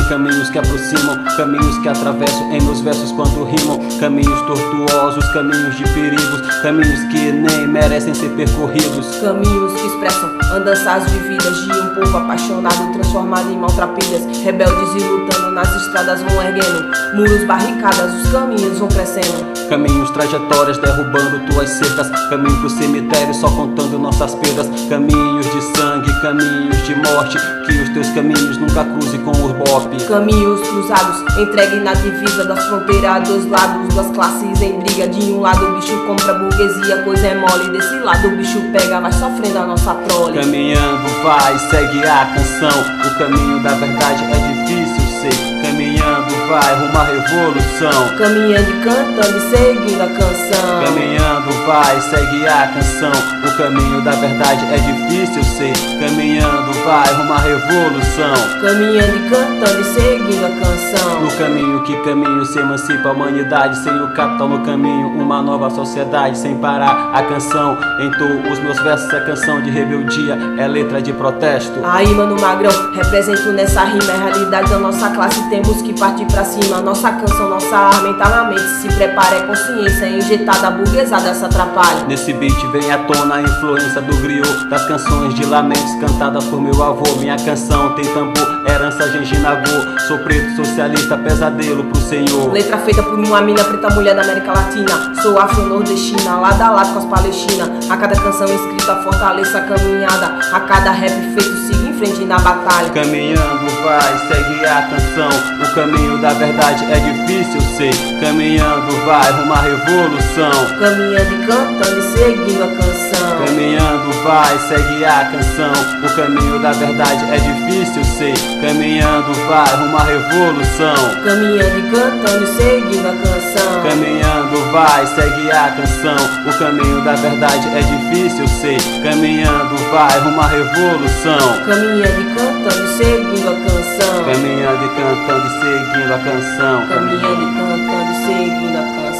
caminhos que aproximam, caminhos que atravesso em meus versos quando rimam. Caminhos tortuosos, caminhos de perigos, caminhos que nem merecem ser percorridos. Caminhos que expressam andanças vividas de um povo apaixonado, transformado em maltrapilhas. Rebeldes e lutando nas estradas vão erguendo muros, barricadas, os caminhos vão crescendo. Caminhos, trajetórias, derrubando tuas cercas. Caminho pro cemitério, só contando nossas perdas. Caminhos de sangue, caminhos de morte, que os teus caminhos nunca cruzem com o bope. Caminhos cruzados, entregue na divisa das fronteiras, dois lados, duas classes em briga. De um lado o bicho compra a burguesia, coisa é mole. Desse lado o bicho pega, vai sofrendo a nossa prole. Caminhando vai, segue a canção. O caminho da verdade é difícil, sei. Caminhando vai, rumo à revolução. Caminhando e cantando e seguindo a canção. Caminhando vai, segue a canção. O caminho da verdade é difícil, sei. Caminhando vai, rumo à revolução. Caminhando e cantando e seguindo a canção. No caminho que caminho se emancipa a humanidade. Sem o capital no caminho, uma nova sociedade. Sem parar a canção, entoo os meus versos. É canção de rebeldia, é letra de protesto. Aí, mano Magrão, represento nessa rima a realidade da nossa classe. Temos que partir pra cima. Nossa canção, nossa arma, entrar na mente. Se prepara, é consciência injetada, a burguesada se atrapalha. Nesse beat vem à tona a influência do griot, das canções de lamentos cantadas por meu avô. Minha canção tem tambor, herança genginavô. Sou preto, socialista, pesadelo pro senhor. Letra feita por uma mina preta, mulher da América Latina. Sou afro-nordestina, lado a lado com as palestinas. A cada canção escrita fortaleça a caminhada. A cada rap feito siga em frente na batalha. Caminhando vai, segue a canção. O caminho da verdade é difícil, sei. Caminhando vai, rumo à revolução. Caminhando e cantando e seguindo a canção. Caminhando vai, segue a canção. O caminho da verdade é difícil, sei. Caminhando vai, rumo à revolução. Caminhando e cantando e seguindo a canção. Caminhando vai, segue a canção. O caminho da verdade é difícil, sei. Caminhando vai, rumo à revolução. Caminhando e cantando e seguindo a canção. Caminhando e cantando e seguindo a canção. Caminhando e cantando e seguindo a canção.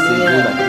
Seguindo a canção.